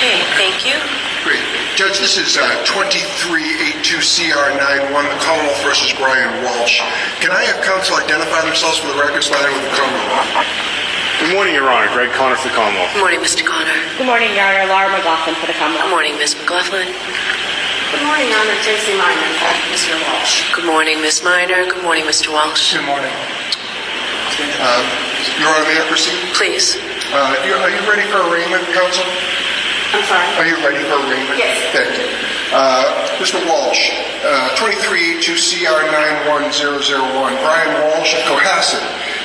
Okay, thank you. Great. Judge, this is 2382CR91, the Commonwealth versus Brian Walshe. Can I have counsel identify themselves for the record, starting with the Commonwealth? Good morning, Your Honor. Greg Connor for the Commonwealth. Good morning, Mr. Connor. Good morning, Your Honor. Laura McLaughlin for the Commonwealth. Good morning, Ms. McLaughlin. Good morning, Your Honor. Tracy Minor for Mr. Walshe. Good morning, Ms. Minor. Good morning, Mr. Walshe. Good morning. Your Honor, may I proceed? Please. Are you ready for arraignment, counsel? I'm sorry? Are you ready for arraignment? Yes. Thank you. Mr. Walshe, 2382CR91001, Brian Walshe of Cohasset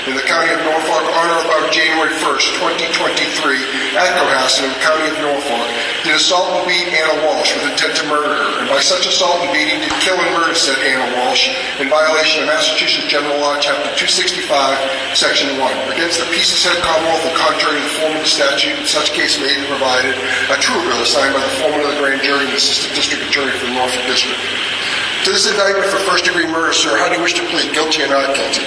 in the County of Norfolk on or about January 1st, 2023, at Cohasset in the County of Norfolk, did assault and beat Anna Walshe with intent to murder her, and by such assault and beating did kill and murder said Anna Walshe in violation of Massachusetts General Law, Chapter 265, Section 1, against the peace and said Commonwealth and contrary to the form of the statute in such case made and provided, a true bill assigned by the foreman of the grand jury and the assistant district attorney for the Norfolk District. To this indictment for first-degree murder, sir, how do you wish to plead, guilty or not guilty?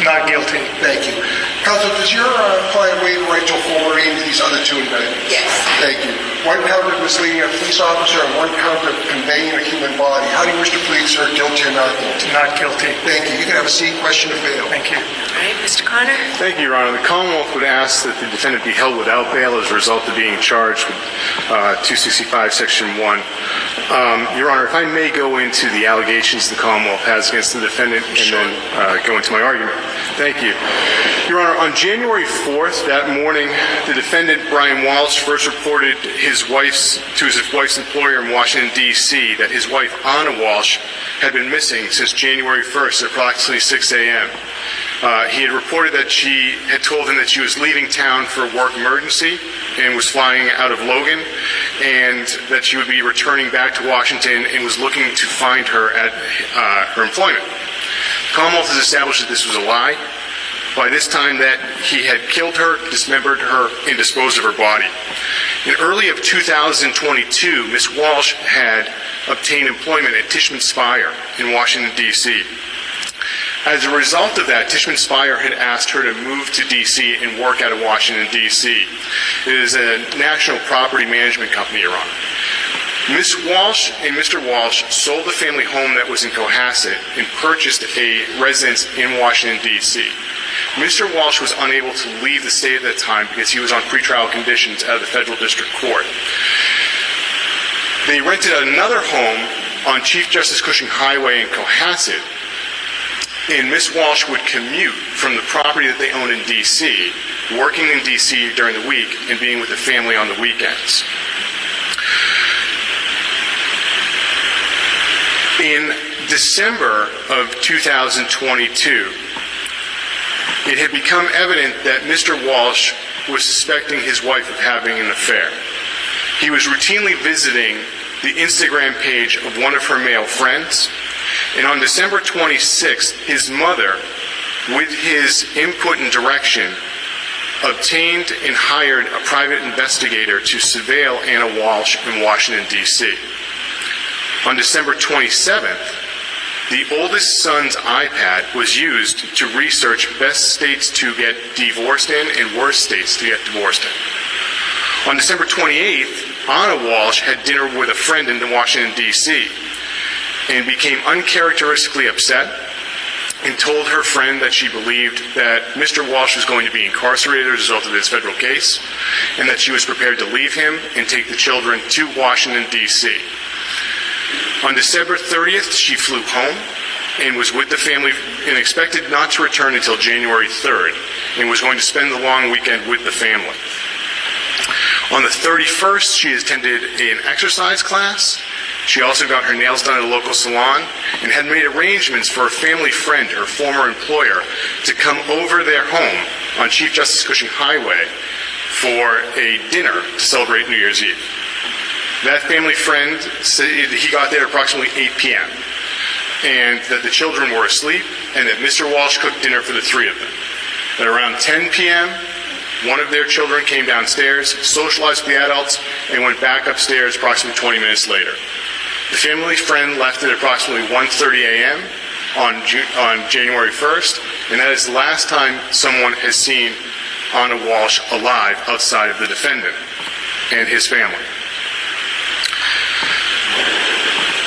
Not guilty. Thank you. Counsel, does your client waive the right to a full arraignment of these other two indictments? Yes. Thank you. One count of misleading a police officer and one count of conveying a human body. How do you wish to plead, sir, guilty or not guilty? Not guilty. Thank you. You can have a seat. Question to bail. Thank you. All right, Mr. Connor. Thank you, Your Honor. The Commonwealth would ask that the defendant be held without bail as a result of being charged with 265, Section 1. Your Honor, if I may go into the allegations the Commonwealth has against the defendant and then go into my argument. Thank you. Your Honor, on January 4th, that morning, the defendant, Brian Walshe, first reported to his wife's employer in Washington, D.C., that his wife, Anna Walshe, had been missing since January 1st at approximately 6 a.m. He had reported that she had told him that she was leaving town for a work emergency and was flying out of Logan, and that she would be returning back to Washington and was looking to find her at her employment. The Commonwealth has established that this was a lie. By this time that he had killed her, dismembered her, and disposed of her body. In early of 2022, Ms. Walshe had obtained employment at Tishman Speyer in Washington, D.C. As a result of that, Tishman Speyer had asked her to move to D.C. and work out of Washington, D.C. It is a national property management company, Your Honor. Ms. Walshe and Mr. Walshe sold the family home that was in Cohasset and purchased a residence in Washington, D.C. Mr. Walshe was unable to leave the state at that time because he was on pretrial conditions out of the federal district court. They rented another home on Chief Justice Cushing Highway in Cohasset, and Ms. Walshe would commute from the property that they owned in D.C., working in D.C. during the week and being with the family on the weekends. In December of 2022, it had become evident that Mr. Walshe was suspecting his wife of having an affair. He was routinely visiting the Instagram page of one of her male friends, and on December 26th, his mother, with his input and direction, obtained and hired a private investigator to surveil Anna Walshe in Washington, D.C. On December 27th, the oldest son's iPad was used to research best states to get divorced in and worst states to get divorced in. On December 28th, Anna Walshe had dinner with a friend in Washington, D.C., and became uncharacteristically upset and told her friend that she believed that Mr. Walshe was going to be incarcerated as a result of his federal case, and that she was prepared to leave him and take the children to Washington, D.C. On December 30th, she flew home and was with the family and expected not to return until January 3rd and was going to spend the long weekend with the family. On the 31st, she attended an exercise class. She also got her nails done at a local salon and had made arrangements for a family friend, her former employer, to come over their home on Chief Justice Cushing Highway for a dinner to celebrate New Year's Eve. That family friend said he got there at approximately 8 p.m. and that the children were asleep and that Mr. Walshe cooked dinner for the three of them. At around 10 p.m., one of their children came downstairs, socialized with the adults, and went back upstairs approximately 20 minutes later. The family friend left at approximately 1:30 a.m. on January 1st, and that is the last time someone has seen Anna Walshe alive outside of the defendant and his family.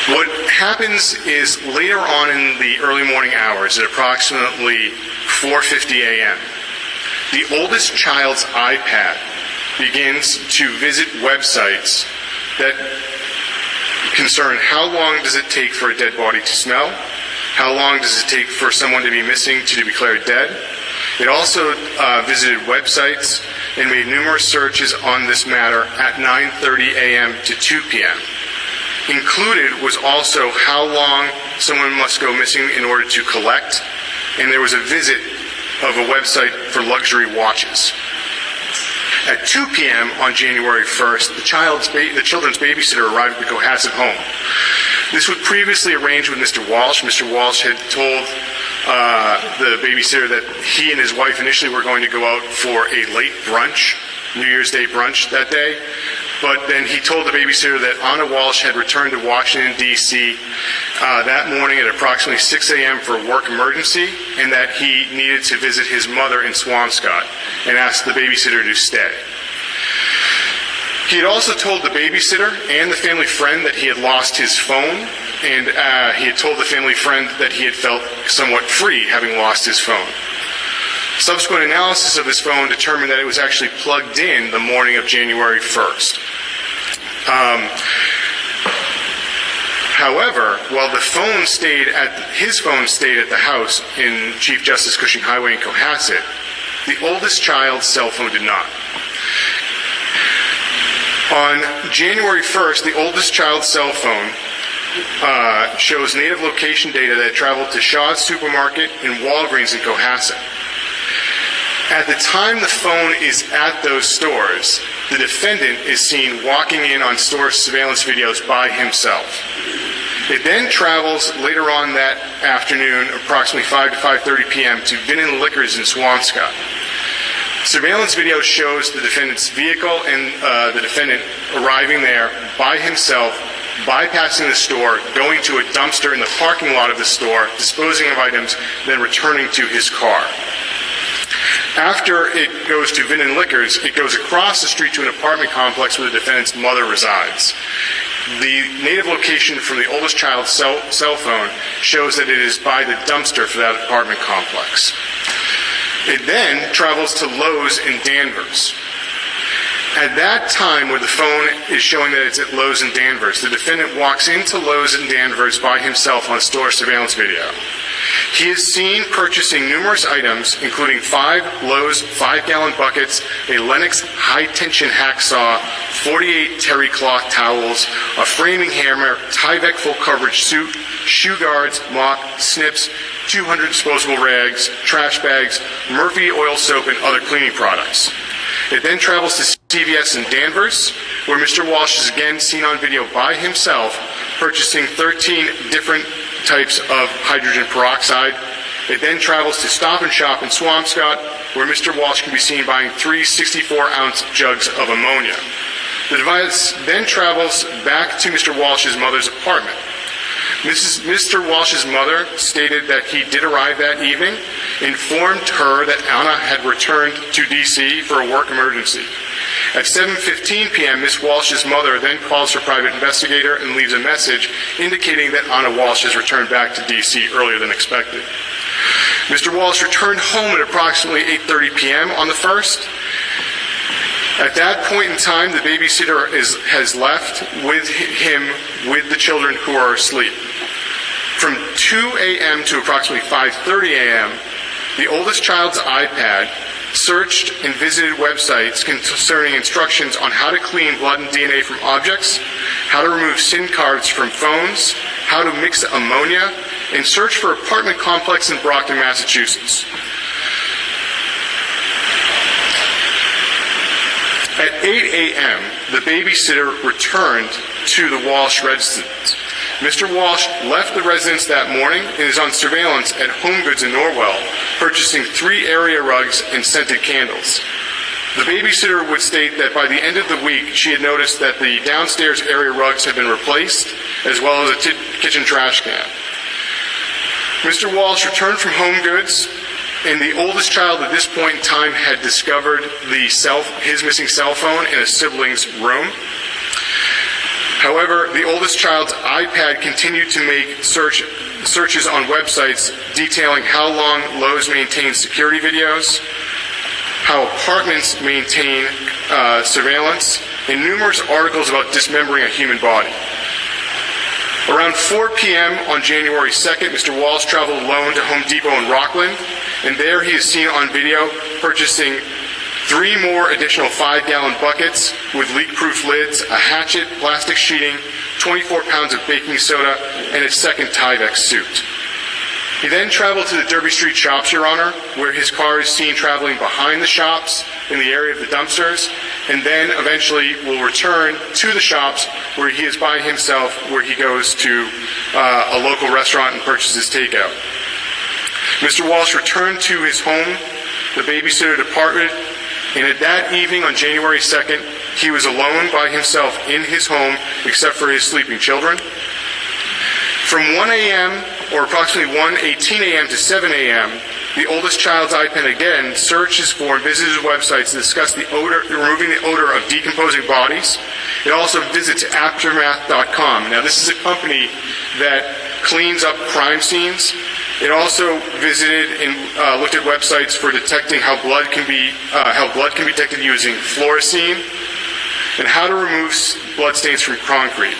What happens is later on in the early morning hours, at approximately 4:50 a.m., the oldest child's iPad begins to visit websites that concern how long does it take for a dead body to smell, how long does it take for someone to be missing to be declared dead. It also visited websites and made numerous searches on this matter at 9:30 a.m. to 2 p.m. Included was also how long someone must go missing in order to collect, and there was a visit of a website for luxury watches. At 2 p.m. on January 1st, the children's babysitter arrived at the Cohasset home. This was previously arranged with Mr. Walshe. Mr. Walshe had told the babysitter that he and his wife initially were going to go out for a late brunch, New Year's Day brunch that day. But then he told the babysitter that Anna Walshe had returned to Washington, D.C. That morning at approximately 6 a.m. for a work emergency, and that he needed to visit his mother in Swampscott, and asked the babysitter to stay. He had also told the babysitter and the family friend that he had lost his phone, and he had told the family friend that he had felt somewhat free having lost his phone. Subsequent analysis of his phone determined that it was actually plugged in the morning of January 1st. However, while his phone stayed at the house in Chief Justice Cushing Highway in Cohasset, the oldest child's cell phone did not. On January 1st, the oldest child's cell phone shows native location data that traveled to Shaw's Supermarket and Walgreens in Cohasset. At the time the phone is at those stores, the defendant is seen walking in on store surveillance videos by himself. It then travels later on that afternoon, approximately 5 to 5:30 p.m., to Vinin Liquors in Swampscott. Surveillance video shows the defendant's vehicle and the defendant arriving there by himself, bypassing the store, going to a dumpster in the parking lot of the store, disposing of items, then returning to his car. After it goes to Vinin Liquors, it goes across the street to an apartment complex where the defendant's mother resides. The native location from the oldest child's cell phone shows that it is by the dumpster for that apartment complex. It then travels to Lowe's in Danvers. At that time, where the phone is showing that it's at Lowe's in Danvers, the defendant walks into Lowe's in Danvers by himself on store surveillance video. He is seen purchasing numerous items, including 5 Lowe's 5-gallon buckets, a Lennox high-tension hacksaw, 48 terry cloth towels, a framing hammer, Tyvek full-coverage suit, shoe guards, mop, snips, 200 disposable rags, trash bags, Murphy oil soap, and other cleaning products. It then travels to CVS in Danvers, where Mr. Walshe is again seen on video by himself, purchasing 13 different types of hydrogen peroxide. It then travels to Stop and Shop in Swampscott, where Mr. Walshe can be seen buying 3 64-ounce jugs of ammonia. The device then travels back to Mr. Walshe's mother's apartment. Mr. Walshe's mother stated that he did arrive that evening, informed her that Anna had returned to D.C. for a work emergency. At 7:15 p.m., Ms. Walshe's mother then calls her private investigator and leaves a message indicating that Anna Walshe has returned back to D.C. earlier than expected. Mr. Walshe returned home at approximately 8:30 p.m. on the 1st. At that point in time, the babysitter has left with him with the children who are asleep. From 2 a.m. to approximately 5:30 a.m., the oldest child's iPad searched and visited websites concerning instructions on how to clean blood and DNA from objects, how to remove SIM cards from phones, how to mix ammonia, and search for apartment complex in Brockton, Massachusetts. At 8 a.m., the babysitter returned to the Walshe residence. Mr. Walshe left the residence that morning and is on surveillance at Home Goods in Norwell, purchasing 3 area rugs and scented candles. The babysitter would state that by the end of the week, she had noticed that the downstairs area rugs had been replaced, as well as a kitchen trash can. Mr. Walshe returned from Home Goods And the oldest child at this point in time had discovered his missing cell phone in a sibling's room. However, the oldest child's iPad continued to make searches on websites detailing how long Lowe's maintains security videos, how apartments maintain surveillance, and numerous articles about dismembering a human body. Around 4 p.m. on January 2nd, Mr. Walshe traveled alone to Home Depot in Rockland, and there he is seen on video purchasing 3 more additional 5-gallon buckets with leak-proof lids, a hatchet, plastic sheeting, 24 pounds of baking soda, and a second Tyvek suit. He then traveled to the Derby Street shops, Your Honor, where his car is seen traveling behind the shops in the area of the dumpsters, and then eventually will return to the shops where he is by himself, where he goes to a local restaurant and purchases takeout. Mr. Walshe returned to his home. The babysitter departed, and at that evening on January 2nd, he was alone by himself in his home except for his sleeping children. From 1 a.m. or approximately 1:18 a.m. to 7 a.m., the oldest child's iPad again searches for and visits websites to discuss removing the odor of decomposing bodies. It also visits Aftermath.com. Now, this is a company that cleans up crime scenes. It also visited and looked at websites for detecting how blood can be detected using fluorescein, and how to remove blood stains from concrete.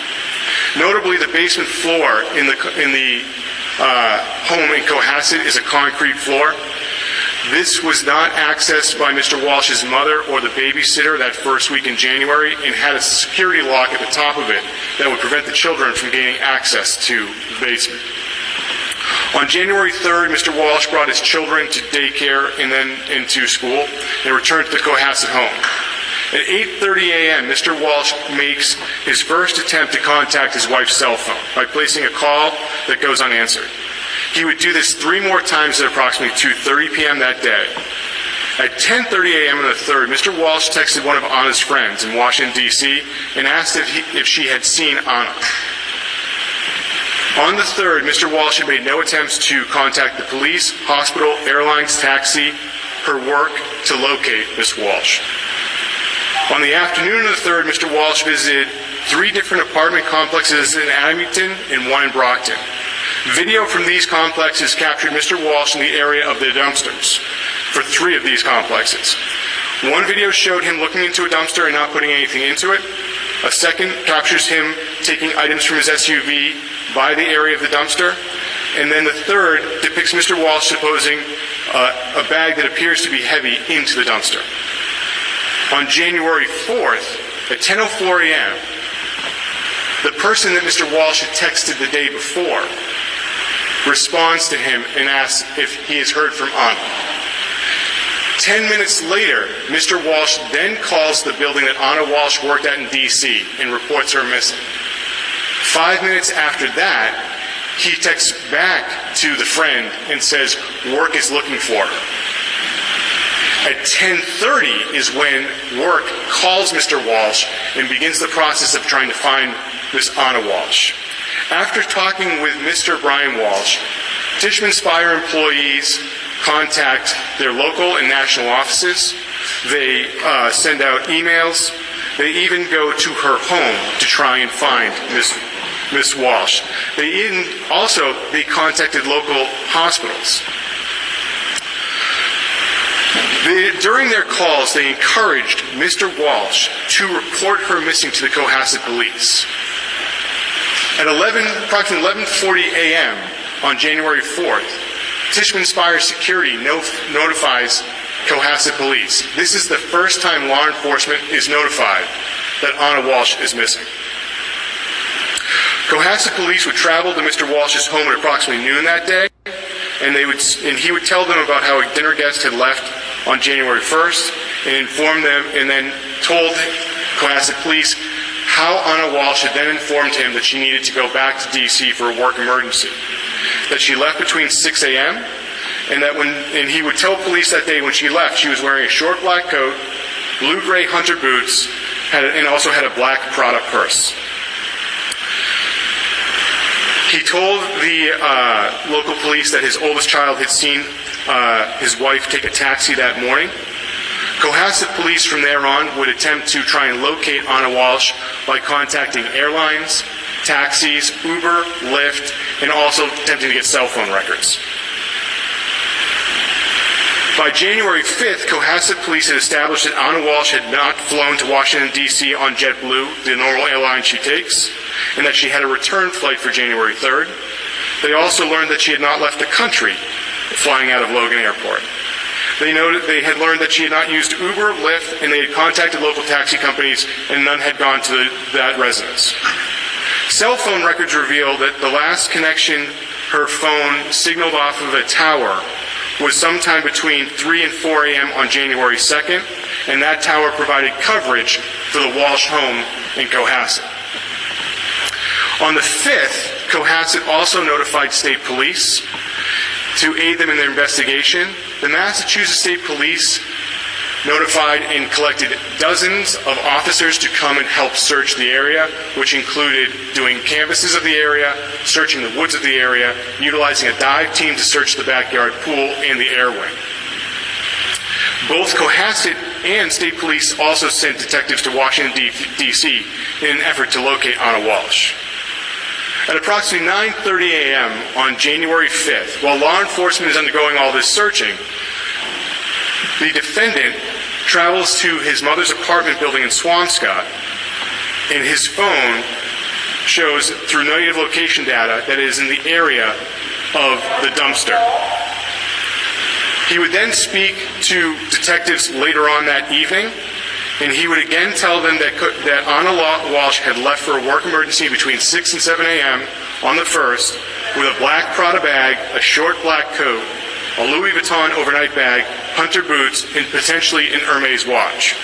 Notably, the basement floor in the home in Cohasset is a concrete floor. This was not accessed by Mr. Walsh's mother or the babysitter that first week in January, and had a security lock at the top of it that would prevent the children from gaining access to the basement. On January 3rd, Mr. Walshe brought his children to daycare and then into school, and returned to the Cohasset home. At 8:30 a.m., Mr. Walshe makes his first attempt to contact his wife's cell phone by placing a call that goes unanswered. He would do this 3 more times at approximately 2:30 p.m. that day. At 10:30 a.m. on the 3rd, Mr. Walshe texted one of Anna's friends in Washington, D.C., and asked if she had seen Anna. On the 3rd, Mr. Walshe had made no attempts to contact the police, hospital, airlines, taxi, her work to locate Ms. Walshe. On the afternoon of the 3rd, Mr. Walshe visited 3 different apartment complexes in Abington and 1 in Brockton. Video from these complexes captured Mr. Walshe in the area of the dumpsters for 3 of these complexes. One video showed him looking into a dumpster and not putting anything into it. A second captures him taking items from his SUV by the area of the dumpster. And then the third depicts Mr. Walshe depositing a bag that appears to be heavy into the dumpster. On January 4th, at 10:04 a.m., the person that Mr. Walshe had texted the day before responds to him and asks if he has heard from Anna. 10 minutes later, Mr. Walshe then calls the building that Anna Walshe worked at in D.C. and reports her missing. 5 minutes after that, he texts back to the friend and says, work is looking for her. At 10:30 is when work calls Mr. Walshe and begins the process of trying to find Miss Anna Walshe. After talking with Mr. Brian Walshe, Tishman Speyer employees contact their local and national offices. They send out emails. They even go to her home to try and find Miss Walshe. They contacted local hospitals. During their calls, they encouraged Mr. Walshe to report her missing to the Cohasset police. At approximately 11:40 a.m. on January 4th, Tishman Speyer Security notifies Cohasset police. This is the first time law enforcement is notified that Anna Walshe is missing. Cohasset police would travel to Mr. Walsh's home at approximately noon that day, and he would tell them about how a dinner guest had left on January 1st, and informed them, and then told Cohasset police how Anna Walshe had then informed him that she needed to go back to D.C. for a work emergency. That she left between 6 a.m., and he would tell police that day when she left, she was wearing a short black coat, blue-gray hunter boots, and also had a black Prada purse. He told the local police that his oldest child had seen his wife take a taxi that morning. Cohasset police from there on would attempt to try and locate Anna Walsh by contacting airlines, taxis, Uber, Lyft, and also attempting to get cell phone records. By January 5th, Cohasset police had established that Anna Walsh had not flown to Washington, D.C. on JetBlue, the normal airline she takes, and that she had a return flight for January 3rd. They also learned that she had not left the country flying out of Logan Airport. They had learned that she had not used Uber, Lyft, and they had contacted local taxi companies, and none had gone to that residence. Cell phone records reveal that the last connection her phone signaled off of a tower was sometime between 3 and 4 a.m. on January 2nd, and that tower provided coverage for the Walsh home in Cohasset. On the 5th, Cohasset also notified state police to aid them in their investigation. The Massachusetts State Police notified and collected dozens of officers to come and help search the area, which included doing canvasses of the area, searching the woods of the area, utilizing a dive team to search the backyard pool and the air wing. Both Cohasset and state police also sent detectives to Washington, D.C. in an effort to locate Anna Walsh. At approximately 9:30 a.m. on January 5th, while law enforcement is undergoing all this searching, the defendant travels to his mother's apartment building in Swampscott, and his phone shows through native location data that it is in the area of the dumpster. He would then speak to detectives later on that evening, and he would again tell them that Anna Walsh had left for a work emergency between 6 and 7 a.m. on the 1st with a black Prada bag, a short black coat, a Louis Vuitton overnight bag, hunter boots, and potentially an Hermes watch.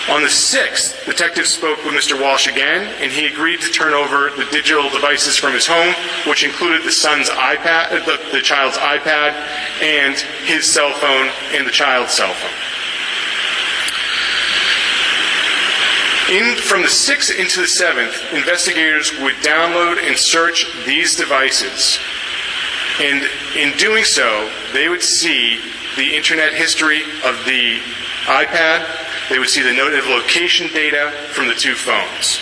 On the 6th, detectives spoke with Mr. Walsh again, and he agreed to turn over the digital devices from his home, which included the son's iPad, the child's iPad, and his cell phone and the child's cell phone. From the 6th into the 7th, investigators would download and search these devices. And in doing so, they would see the internet history of the iPad. They would see the native location data from the two phones.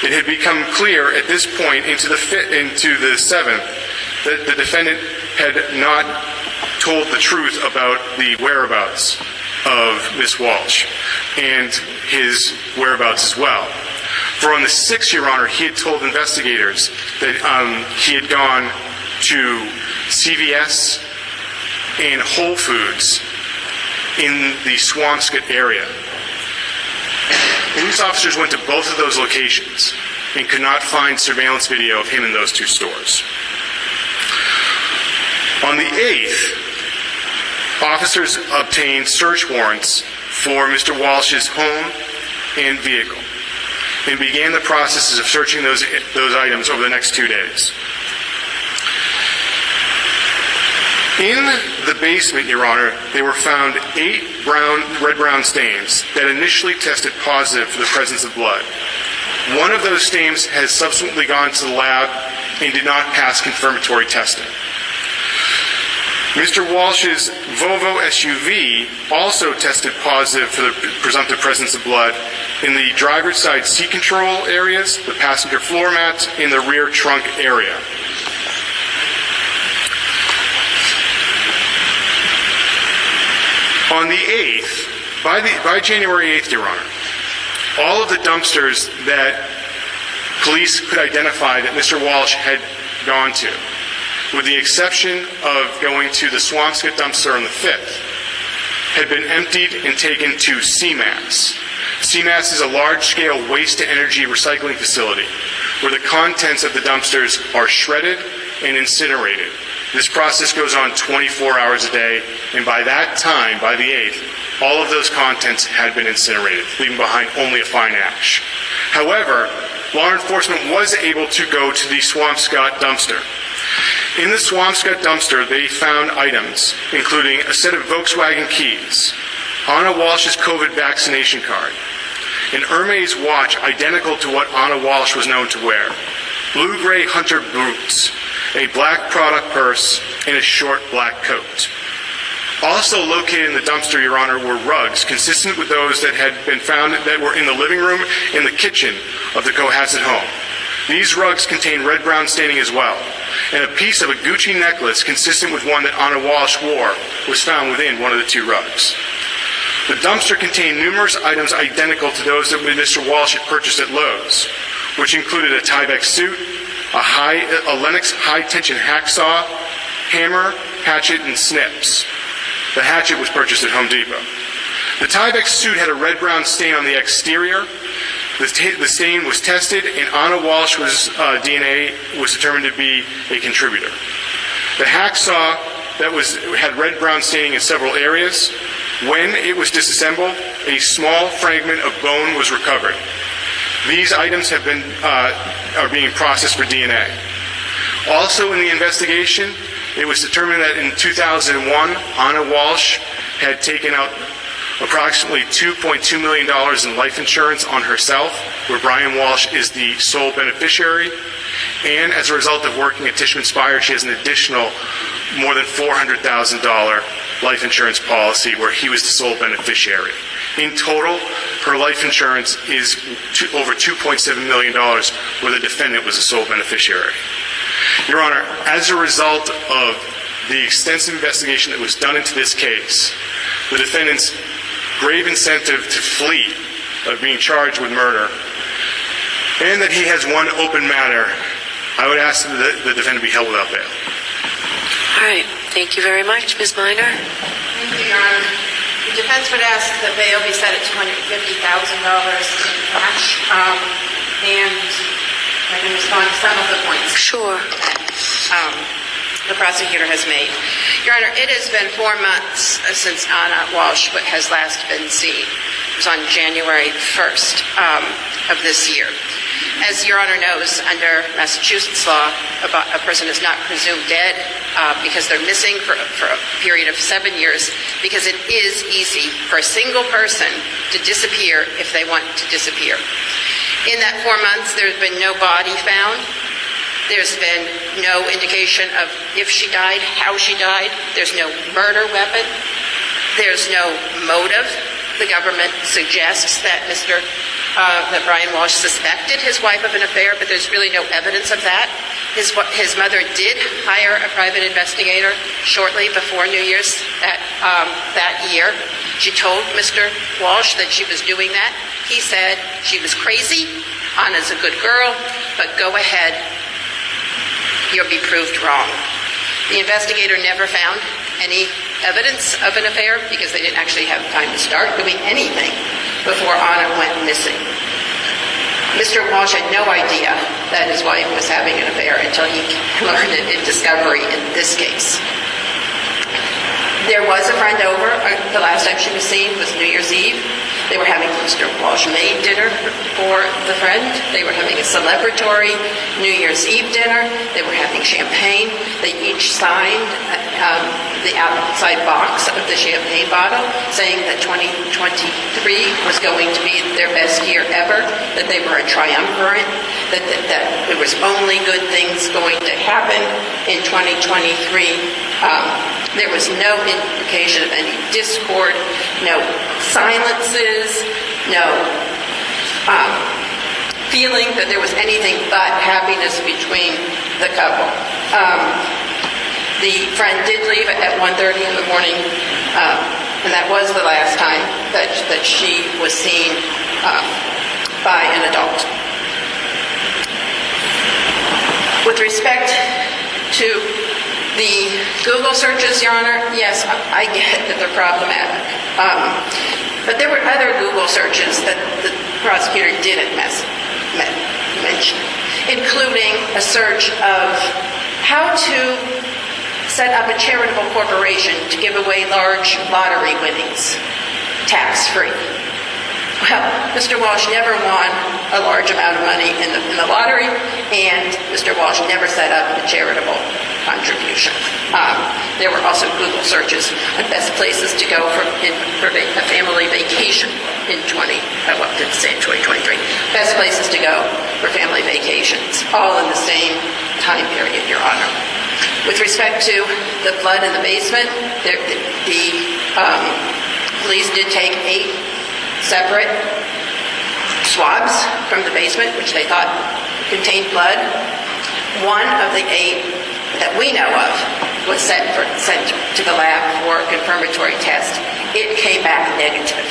It had become clear at this point into the 7th that the defendant had not told the truth about the whereabouts of Miss Walsh and his whereabouts as well. For on the 6th, Your Honor, he had told investigators that he had gone to CVS and Whole Foods in the Swampscott area. Police officers went to both of those locations and could not find surveillance video of him in those two stores. On the 8th, officers obtained search warrants for Mr. Walsh's home and vehicle and began the processes of searching those items over the next 2 days. In the basement, Your Honor, they were found 8 red-brown stains that initially tested positive for the presence of blood. One of those stains has subsequently gone to the lab and did not pass confirmatory testing. Mr. Walsh's Volvo SUV also tested positive for the presumptive presence of blood in the driver's side seat control areas, the passenger floor mats, and the rear trunk area. On the 8th, by January 8th, Your Honor, all of the dumpsters that police could identify that Mr. Walsh had gone to, with the exception of going to the Swampscott dumpster on the 5th, had been emptied and taken to CMAS. CMAS is a large-scale waste-to-energy recycling facility where the contents of the dumpsters are shredded and incinerated. This process goes on 24 hours a day, and by that time, by the 8th, all of those contents had been incinerated, leaving behind only a fine ash. However, law enforcement was able to go to the Swampscott dumpster. In the Swampscott dumpster, they found items, including a set of Volkswagen keys, Anna Walsh's COVID vaccination card, an Hermes watch identical to what Anna Walsh was known to wear, blue-gray hunter boots, a black Prada purse, and a short black coat. Also located in the dumpster, Your Honor, were rugs consistent with those that had been found that were in the living room and the kitchen of the Cohasset home. These rugs contained red-brown staining as well, and a piece of a Gucci necklace consistent with one that Anna Walsh wore was found within one of the two rugs. The dumpster contained numerous items identical to those that Mr. Walsh had purchased at Lowe's, which included a Tyvek suit, a Lennox high-tension hacksaw, hammer, hatchet, and snips. The hatchet was purchased at Home Depot. The Tyvek suit had a red-brown stain on the exterior. The stain was tested, and Anna Walsh's DNA was determined to be a contributor. The hacksaw had red-brown staining in several areas. When it was disassembled, a small fragment of bone was recovered. These items are being processed for DNA. Also in the investigation, it was determined that in 2001, Anna Walsh had taken out approximately $2.2 million in life insurance on herself, where Brian Walshe is the sole beneficiary. And as a result of working at Tishman Speyer, she has an additional more than $400,000 life insurance policy where he was the sole beneficiary. In total, her life insurance is over $2.7 million where the defendant was the sole beneficiary. Your Honor, as a result of the extensive investigation that was done into this case, the defendant's grave incentive to flee of being charged with murder, and that he has one open matter, I would ask that the defendant be held without bail. All right. Thank you very much, Ms. Minor. Thank you, Your Honor. The defense would ask that bail be set at $250,000 in cash, and I can respond to some of the points Sure. that the prosecutor has made. Your Honor, it has been 4 months since Anna Walsh has last been seen. It was on January 1st of this year. As Your Honor knows, under Massachusetts law, a person is not presumed dead because they're missing for a period of 7 years, because it is easy for a single person to disappear if they want to disappear. In that 4 months, there's been no body found. There's been no indication of if she died, how she died. There's no murder weapon. There's no motive. The government suggests that that Brian Walsh suspected his wife of an affair, but there's really no evidence of that. His mother did hire a private investigator shortly before New Year's that year. She told Mr. Walsh that she was doing that. He said she was crazy. Anna's a good girl, but go ahead. You'll be proved wrong. The investigator never found any evidence of an affair because they didn't actually have time to start doing anything before Anna went missing. Mr. Walsh had no idea that his wife was having an affair until he learned it in discovery in this case. There was a friend over. The last time she was seen was New Year's Eve. They were having Mr. Walsh made dinner for the friend. They were having a celebratory New Year's Eve dinner. They were having champagne. They each signed the outside box of the champagne bottle saying that 2023 was going to be their best year ever, that they were a triumvirate, that there was only good things going to happen in 2023. There was no indication of any discord, no silences, no feeling that there was anything but happiness between the couple. The friend did leave at 1:30 in the morning, and that was the last time that she was seen by an adult. With respect to the Google searches, Your Honor, yes, I get that they're problematic. But there were other Google searches that the prosecutor didn't mention, including a search of how to set up a charitable corporation to give away large lottery winnings, tax-free. Well, Mr. Walsh never won a large amount of money in the lottery, and Mr. Walsh never set up a charitable contribution. There were also Google searches on best places to go for a family vacation in 2023. Best places to go for family vacations, all in the same time period, Your Honor. With respect to the blood in the basement, the police did take 8 separate swabs from the basement, which they thought contained blood. One of the 8 that we know of was sent to the lab for a confirmatory test. It came back negative.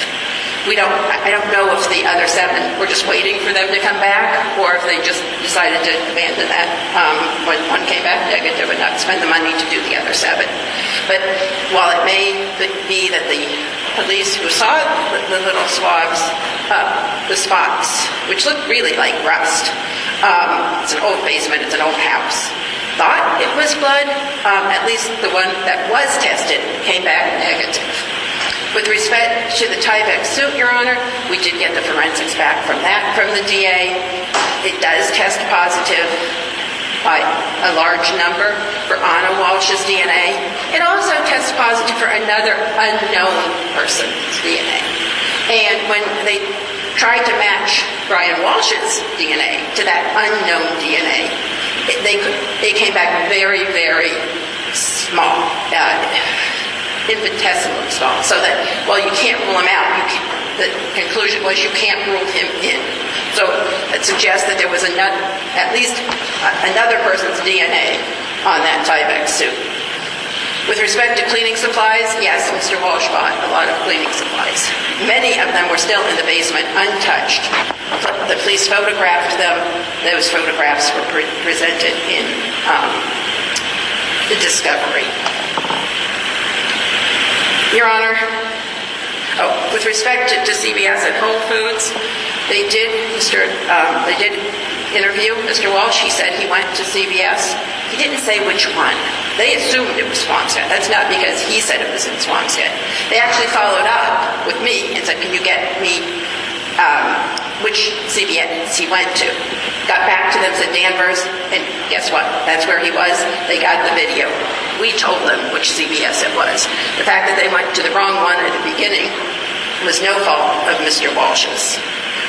I don't know if the other 7 were just waiting for them to come back, or if they just decided to abandon that when one came back negative and not spend the money to do the other 7. But while it may be that the police who saw the little swabs, the spots, which look really like rust, it's an old basement, it's an old house, thought it was blood, at least the one that was tested came back negative. With respect to the Tyvek suit, Your Honor, we did get the forensics back from the DA. It does test positive by a large number for Anna Walsh's DNA. It also tests positive for another unknown person's DNA. And when they tried to match Brian Walsh's DNA to that unknown DNA, they came back very, very small. Infinitesimally small, so that, well, you can't rule him out. The conclusion was you can't rule him in. So it suggests that there was at least another person's DNA on that Tyvek suit. With respect to cleaning supplies, yes, Mr. Walshe bought a lot of cleaning supplies. Many of them were still in the basement, untouched. The police photographed them. Those photographs were presented in the discovery. Your Honor, with respect to CVS and Whole Foods, they did interview Mr. Walshe. He said he went to CVS. He didn't say which one. They assumed it was Swampscott. That's not because he said it was in Swampscott. They actually followed up with me and said, can you get me which CVS he went to? Got back to them, said Danvers, and guess what? That's where he was. They got the video. We told them which CVS it was. The fact that they went to the wrong one at the beginning was no fault of Mr. Walsh's.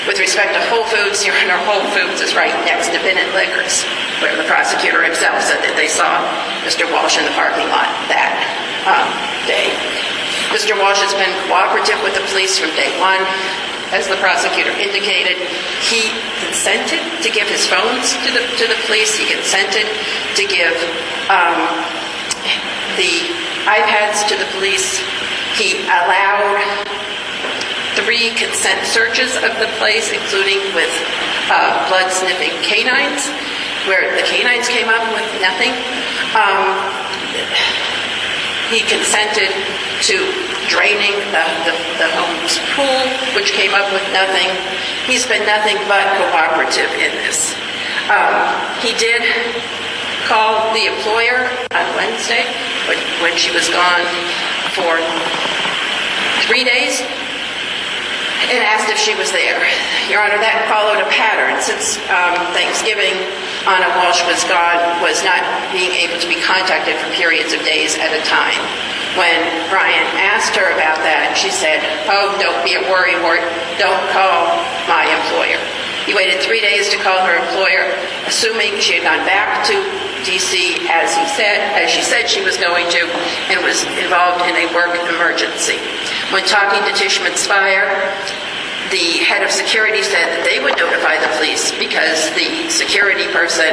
With respect to Whole Foods, Your Honor, Whole Foods is right next to Bennett Liquors, where the prosecutor himself said that they saw Mr. Walshe in the parking lot that day. Mr. Walshe has been cooperative with the police from day one. As the prosecutor indicated, he consented to give his phones to the police. He consented to give the iPads to the police. He allowed 3 consent searches of the place, including with blood-sniffing canines, where the canines came up with nothing. He consented to draining the home's pool, which came up with nothing. He's been nothing but cooperative in this. He did call the employer on Wednesday when she was gone for 3 days and asked if she was there. Your Honor, that followed a pattern. Since Thanksgiving, Anna Walshe was gone, was not being able to be contacted for periods of days at a time. When Brian asked her about that, she said, oh, don't be a worrywart, don't call my employer. He waited 3 days to call her employer, assuming she had gone back to D.C. as she said she was going to, and was involved in a work emergency. When talking to Tishman Spire, the head of security said that they would notify the police because the security person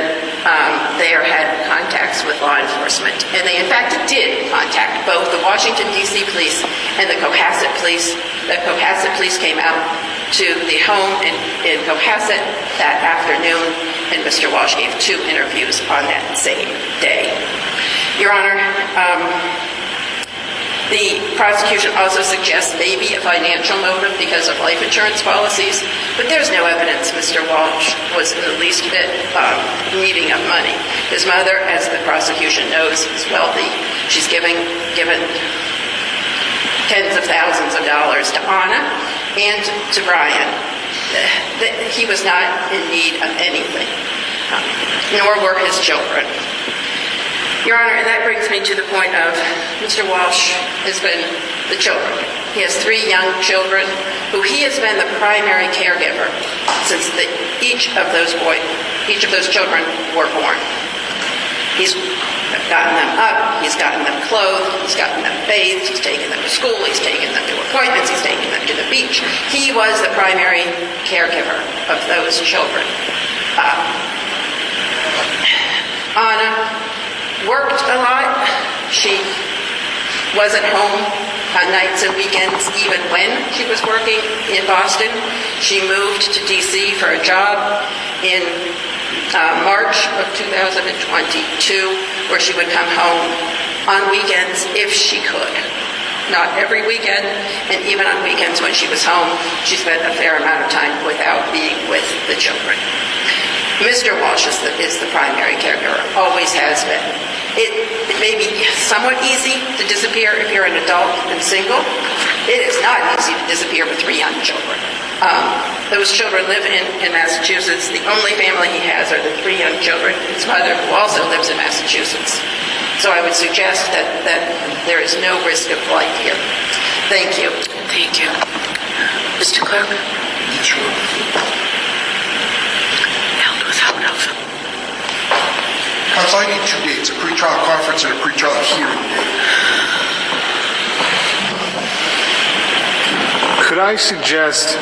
there had contacts with law enforcement. And they, in fact, did contact both the Washington, D.C. police and the Cohasset police. The Cohasset police came out to the home in Cohasset that afternoon, and Mr. Walshe gave 2 interviews on that same day. Your Honor, the prosecution also suggests maybe a financial motive because of life insurance policies, but there's no evidence Mr. Walshe was in the least bit needing of money. His mother, as the prosecution knows, is wealthy. She's given tens of thousands of dollars to Anna and to Brian. He was not in need of anything, nor were his children. Your Honor, and that brings me to the point of Mr. Walshe has been the children. He has 3 young children who he has been the primary caregiver since each of those children were born. He's gotten them up, he's gotten them clothed, he's gotten them bathed, he's taken them to school, he's taken them to appointments, he's taken them to the beach. He was the primary caregiver of those children. Anna worked a lot. She wasn't home on nights and weekends even when she was working in Boston. She moved to D.C. for a job in March of 2022, where she would come home on weekends if she could. Not every weekend, and even on weekends when she was home, she spent a fair amount of time without being with the children. Mr. Walshe is the primary caregiver, always has been. It may be somewhat easy to disappear if you're an adult and single. It is not easy to disappear with 3 young children. Those children live in Massachusetts. The only family he has are the 3 young children, his mother, who also lives in Massachusetts. So I would suggest that there is no risk of flight here. Thank you. Thank you. Mr. Clerk? Yes, Your Honor. Held without of. Counsel, I need 2 dates, a pretrial conference and a pretrial hearing date. Could I suggest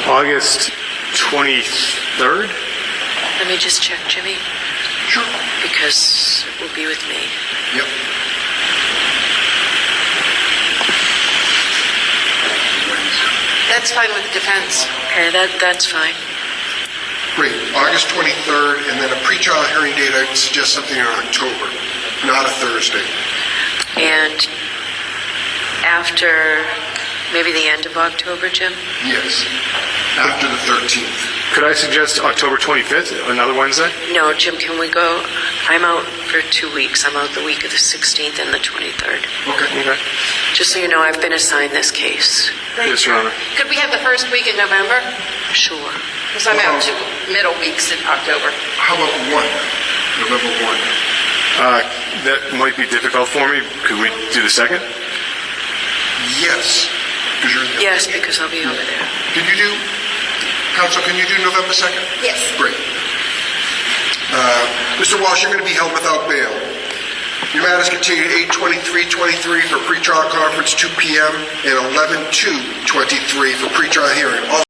August 23rd? Let me just check, Jimmy, Sure. because it will be with me. Yep. That's fine with the defense. Okay, that's fine. Great. August 23rd, and then a pretrial hearing date, I would suggest something in October, not a Thursday. And after maybe the end of October, Jim? Yes. After the 13th. Could I suggest October 25th, another Wednesday? No, Jim, can we go? I'm out for 2 weeks. I'm out the week of the 16th and the 23rd. Okay. Okay. Just so you know, I've been assigned this case. Yes, Your Honor. Could we have the first week in November? Sure. Because I'm out 2 middle weeks in October. How about November 1? That might be difficult for me. Could we do the 2nd? Yes. Because you're in Yes, because I'll be over there. Counsel, can you do November 2nd? Yes. Great. Mr. Walshe, you're going to be held without bail. Your matter is continued 8/23/23 for pretrial conference 2 p.m. and 11/2/23 for pretrial hearing.